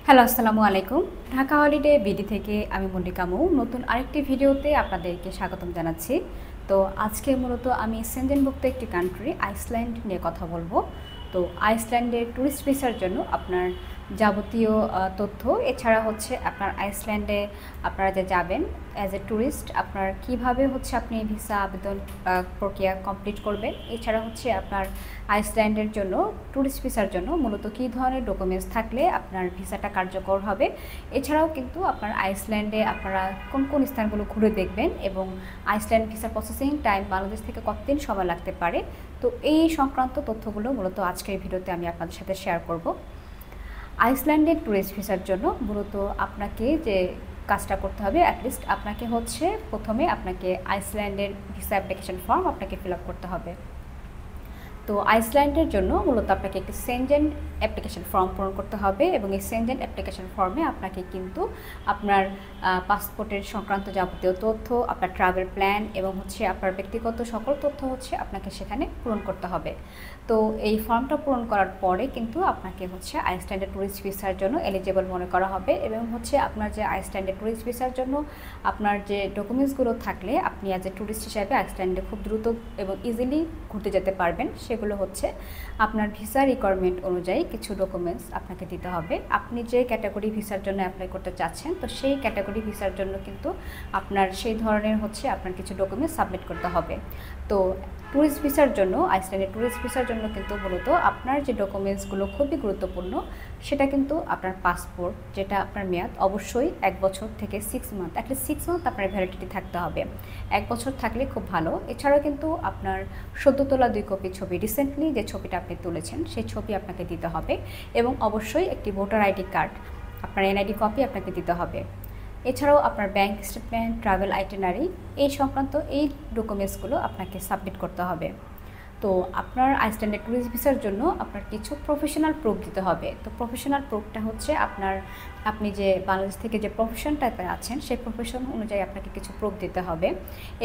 Hello, আসসালামু আলাইকুম। Dhaka holiday BD থেকে আমি মল্লিকা মৌ নতুন আরেকটি ভিডিওতে আপনাদেরকে স্বাগতম জানাচ্ছি। তো আজকে মূলত আমি সেনজেনভুক্ত একটি কান্ট্রি আইসল্যান্ড নিয়ে কথা বলবো। তো আইসল্যান্ডের ট্যুরিস্ট ভিসার জন্য আপনার যাবতীয় তথ্য, এছাড়া হচ্ছে আপনার আইসল্যান্ডে আপনারা যে যাবেন অ্যাজ এ ট্যুরিস্ট আপনার কিভাবে হচ্ছে আপনি ভিসা আবেদন প্রক্রিয়া কমপ্লিট করবেন, এছাড়া হচ্ছে আপনার আইসল্যান্ডের জন্য ট্যুরিস্ট ভিসার জন্য মূলত কী ধরনের ডকুমেন্টস থাকলে আপনার ভিসাটা কার্যকর হবে, এছাড়াও কিন্তু আপনার আইসল্যান্ডে আপনারা কোন কোন স্থানগুলো ঘুরে দেখবেন এবং Iceland visa processing time Bangladesh থেকে কতদিন সময় লাগতে পারে। তো এই সংক্রান্ত তথ্যগুলো মূলত আজকের ভিডিওতে আমি আপনাদের সাথে শেয়ার করব। আইসল্যান্ডের ট্যুরিস্ট ভিসার জন্য মূলত আপনাকে যে কাজটা করতে হবে, অ্যাটলিস্ট আপনাকে হচ্ছে প্রথমে আপনাকে আইসল্যান্ডের ভিসা অ্যাপ্লিকেশন ফর্ম আপনাকে ফিল আপ করতে হবে। তো আইসল্যান্ডের জন্য মূলত আপনাকে একটি সেনজেন অ্যাপ্লিকেশন ফর্ম পূরণ করতে হবে এবং এই সেনজেন অ্যাপ্লিকেশন ফর্মে আপনাকে কিন্তু আপনার পাসপোর্টের সংক্রান্ত যাবতীয় তথ্য, আপনার ট্রাভেল প্ল্যান এবং হচ্ছে আপনার ব্যক্তিগত সকল তথ্য হচ্ছে আপনাকে সেখানে পূরণ করতে হবে। তো এই ফর্মটা পূরণ করার পরে কিন্তু আপনাকে হচ্ছে আইসল্যান্ডের ট্যুরিস্ট ভিসার জন্য এলিজিবল মনে করা হবে এবং হচ্ছে আপনার যে আইসল্যান্ডের ট্যুরিস্ট ভিসার জন্য আপনার যে ডকুমেন্টসগুলো থাকলে আপনি অ্যাজ এ ট্যুরিস্ট হিসাবে আইসল্যান্ডে খুব দ্রুত এবং ইজিলি ঘুরতে যেতে পারবেন, সেগুলো হচ্ছে আপনার ভিসা রিকোয়ারমেন্ট অনুযায়ী কিছু ডকুমেন্টস আপনাকে দিতে হবে। আপনি যে ক্যাটাগরি ভিসার জন্য অ্যাপ্লাই করতে চাচ্ছেন, তো সেই ক্যাটাগরি ভিসার জন্য কিন্তু আপনার সেই ধরনের হচ্ছে আপনার কিছু ডকুমেন্টস সাবমিট করতে হবে। তো ট্যুরিস্ট ভিসার জন্য, আইসল্যান্ডের ট্যুরিস্ট ভিসার জন্য কিন্তু মূলত আপনার যে ডকুমেন্টসগুলো খুবই গুরুত্বপূর্ণ, সেটা কিন্তু আপনার পাসপোর্ট, যেটা আপনার মেয়াদ অবশ্যই 1 বছর থেকে 6 মান্থ, অ্যাটলিস্ট 6 মান্থ আপনার ভ্যালিডিটি থাকতে হবে। 1 বছর থাকলে খুব ভালো। এছাড়াও কিন্তু আপনার সদ্য তোলা 2 কপি ছবি, রিসেন্টলি যে ছবিটা আপনি তুলেছেন সেই ছবি আপনাকে দিতে হবে এবং অবশ্যই একটি ভোটার আইডি কার্ড, আপনার এনআইডি কপি আপনাকে দিতে হবে। এছাড়াও আপনার ব্যাংক স্টেটমেন্ট, ট্রাভেল আইটিনারি, এই সংক্রান্ত এই ডকুমেন্টসগুলো আপনাকে সাবমিট করতে হবে। তো আপনার আইসল্যান্ডের ট্যুরিস্ট ভিসার জন্য আপনার কিছু প্রফেশনাল প্রুফ দিতে হবে। তো প্রফেশনাল প্রুফটা হচ্ছে আপনি যে বাংলাদেশ থেকে যে প্রফেশনটাতে আছেন সেই প্রফেশন অনুযায়ী আপনাকে কিছু প্রুফ দিতে হবে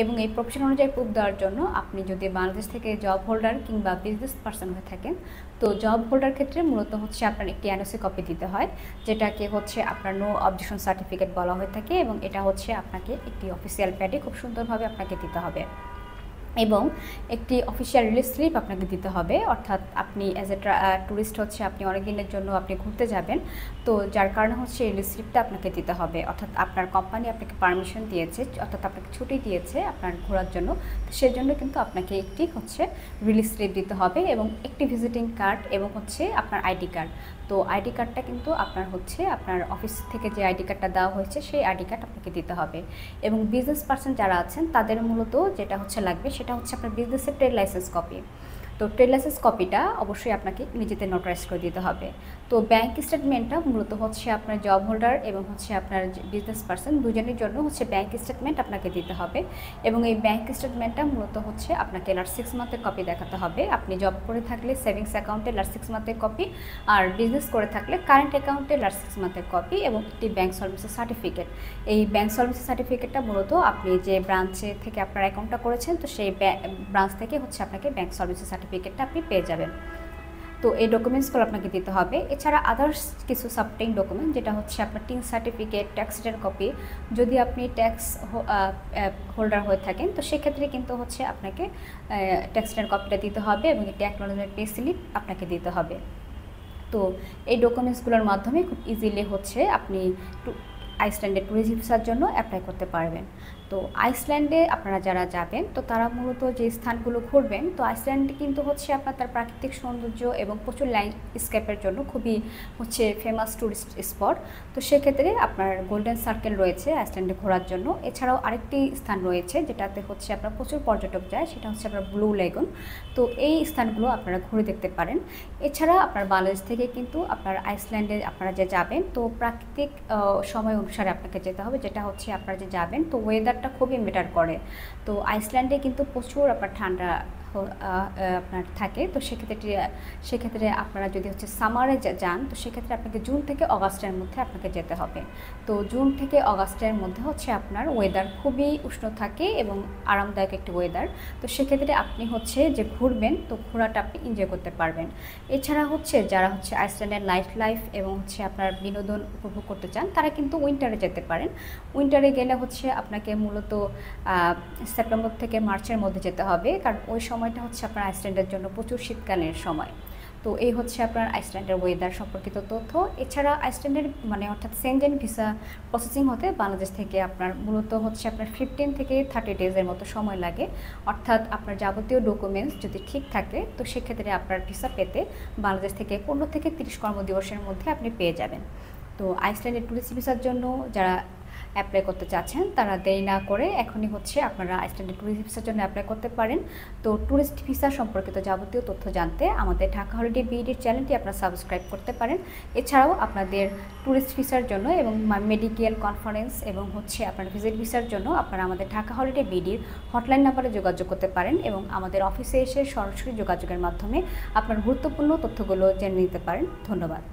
এবং এই প্রফেশন অনুযায়ী প্রুফ দেওয়ার জন্য আপনি যদি বাংলাদেশ থেকে জব হোল্ডার কিংবা বিজনেস পারসন হয়ে থাকেন, তো জব হোল্ডার ক্ষেত্রে মূলত হচ্ছে আপনার একটি এনওসি কপি দিতে হয়, যেটাকে হচ্ছে আপনার নো অবজেকশন সার্টিফিকেট বলা হয়ে থাকে এবং এটা হচ্ছে আপনাকে একটি অফিসিয়াল প্যাডে খুব সুন্দরভাবে আপনাকে দিতে হবে এবং একটি অফিসিয়াল রিলিজ স্লিপ আপনাকে দিতে হবে। অর্থাৎ আপনি অ্যাজ এ ট্যুরিস্ট হচ্ছে আপনি অনেক দিনের জন্য আপনি ঘুরতে যাবেন, তো যার কারণে হচ্ছে রিলিজ স্লিপটা আপনাকে দিতে হবে। অর্থাৎ আপনার কোম্পানি আপনাকে পারমিশন দিয়েছে, অর্থাৎ আপনাকে ছুটি দিয়েছে আপনার ঘোরার জন্য, তো সেজন্য কিন্তু আপনাকে একটি হচ্ছে রিলিজ স্লিপ দিতে হবে এবং একটি ভিজিটিং কার্ড এবং হচ্ছে আপনার আইডি কার্ড। তো আইডি কার্ডটা কিন্তু আপনার হচ্ছে আপনার অফিস থেকে যে আইডি কার্ডটা দেওয়া হয়েছে সেই আইডি কার্ড আপনাকে দিতে হবে এবং বিজনেস পারসন যারা আছেন তাদের মূলত যেটা হচ্ছে লাগবে সেটা হচ্ছে আপনার বিজনেসের ট্রেড লাইসেন্স কপি। তো ট্রেড লাইসেন্স কপিটা অবশ্যই আপনাকে নিজেতে নোটারাইজ করে দিতে হবে। তো ব্যাংক স্টেটমেন্টটা মূলত হচ্ছে আপনার জব হোল্ডার এবং হচ্ছে আপনার বিজনেস পারসন দুজনের জন্য হচ্ছে ব্যাংক স্টেটমেন্ট আপনাকে দিতে হবে এবং এই ব্যাংক স্টেটমেন্টটা মূলত হচ্ছে আপনাকে লাস্ট 6 মান্থের কপি দেখাতে হবে। আপনি জব করে থাকলে সেভিংস অ্যাকাউন্টে লাস্ট 6 মান্থের কপি, আর বিজনেস করে থাকলে কারেন্ট অ্যাকাউন্টে লাস্ট 6 মান্থের কপি এবং একটি ব্যাংক সলভেন্সি সার্টিফিকেট। এই ব্যাংক সলভেন্সি সার্টিফিকেটটা মূলত আপনি যে ব্রাঞ্চে থেকে আপনার অ্যাকাউন্টটা করেছেন, তো সেই ব্রাঞ্চ থেকে হচ্ছে আপনাকে ব্যাংক সলভেন্সি সার্টিফিকেটটা আপনি পেয়ে যাবেন। তো এই ডকুমেন্টসগুলো আপনাকে দিতে হবে। এছাড়া আদার্স কিছু সাবটেইন ডকুমেন্ট, যেটা হচ্ছে আপনার tin certificate, tax return copy, যদি আপনি ট্যাক্স হোল্ডার হয়ে থাকেন তো সেক্ষেত্রে কিন্তু হচ্ছে আপনাকে ট্যাক্স রিটার্ন কপিটা দিতে হবে এবং একটি অ্যাকনোলেজমেন্ট পে স্লিপ আপনাকে দিতে হবে। তো এই ডকুমেন্টসগুলোর মাধ্যমে খুব ইজিলি হচ্ছে আপনি আইসল্যান্ডের ট্যুরিস্ট ভিসার জন্য অ্যাপ্লাই করতে পারবেন। তো আইসল্যান্ডে আপনারা যারা যাবেন তো তারা মূলত যে স্থানগুলো ঘুরবেন, তো আইসল্যান্ডে কিন্তু হচ্ছে আপনার তার প্রাকৃতিক সৌন্দর্য এবং প্রচুর ল্যান্ডস্কেপের জন্য খুবই হচ্ছে ফেমাস ট্যুরিস্ট স্পট। তো সেক্ষেত্রে আপনার গোল্ডেন সার্কেল রয়েছে আইসল্যান্ডে ঘোরার জন্য। এছাড়াও আরেকটি স্থান রয়েছে যেটাতে হচ্ছে আপনার প্রচুর পর্যটক যায়, সেটা হচ্ছে আপনার ব্লু লেগুন। তো এই স্থানগুলো আপনারা ঘুরে দেখতে পারেন। এছাড়া আপনার বাংলাদেশ থেকে কিন্তু আপনার আইসল্যান্ডে আপনারা যে যাবেন তো প্রাকৃতিক সময় অনুসারে আপনাকে যেতে হবে, যেটা হচ্ছে আপনারা যে যাবেন তো ওয়েদারটা খুবই ম্যাটার করে। তো আইসল্যান্ডে কিন্তু প্রচুর আপনার ঠান্ডা আপনার থাকে। তো সেক্ষেত্রে আপনারা যদি হচ্ছে সামারে যান, তো সেক্ষেত্রে আপনাকে জুন থেকে অগাস্টের মধ্যে আপনাকে যেতে হবে। তো জুন থেকে অগাস্টের মধ্যে হচ্ছে আপনার ওয়েদার খুবই উষ্ণ থাকে এবং আরামদায়ক একটি ওয়েদার। তো সেক্ষেত্রে আপনি হচ্ছে যে ঘুরবেন, তো ঘোরাটা আপনি এনজয় করতে পারবেন। এছাড়া হচ্ছে যারা হচ্ছে আইসল্যান্ডের নাইট লাইফ এবং হচ্ছে আপনার বিনোদন উপভোগ করতে চান, তারা কিন্তু উইন্টারে যেতে পারেন। উইন্টারে গেলে হচ্ছে আপনাকে মূলত সেপ্টেম্বর থেকে মার্চের মধ্যে যেতে হবে, কারণ ওই সময়টা হচ্ছে আপনার আইসল্যান্ডের জন্য প্রচুর শীতকালের সময়। তো এই হচ্ছে আপনার আইসল্যান্ডের ওয়েদার সম্পর্কিত তথ্য। এছাড়া আইসল্যান্ডের অর্থাৎ সেনজেন ভিসা প্রসেসিং হতে বাংলাদেশ থেকে আপনার মূলত হচ্ছে আপনার 15 থেকে 30 ডেজের মতো সময় লাগে। অর্থাৎ আপনার যাবতীয় ডকুমেন্টস যদি ঠিক থাকে, তো সেক্ষেত্রে আপনার ভিসা পেতে বাংলাদেশ থেকে 15 থেকে 30 কর্মদিবসের মধ্যে আপনি পেয়ে যাবেন। তো আইসল্যান্ডের ট্যুরিস্ট ভিসার জন্য যারা অ্যাপ্লাই করতে চাচ্ছেন, তারা দেরি না করে এখনই হচ্ছে আপনারা আইসল্যান্ডের ট্যুরিস্ট ভিসার জন্য অ্যাপ্লাই করতে পারেন। তো ট্যুরিস্ট ভিসা সম্পর্কিত যাবতীয় তথ্য জানতে আমাদের ঢাকা হলিডে বিডির চ্যানেলটি আপনারা সাবস্ক্রাইব করতে পারেন। এছাড়াও আপনাদের ট্যুরিস্ট ভিসার জন্য এবং মেডিকেল কনফারেন্স এবং হচ্ছে আপনার ভিজিট ভিসার জন্য আপনারা আমাদের ঢাকা হলিডে বিডির হটলাইন নাম্বারে যোগাযোগ করতে পারেন এবং আমাদের অফিসে এসে সরাসরি যোগাযোগের মাধ্যমে আপনার গুরুত্বপূর্ণ তথ্যগুলো জেনে নিতে পারেন। ধন্যবাদ।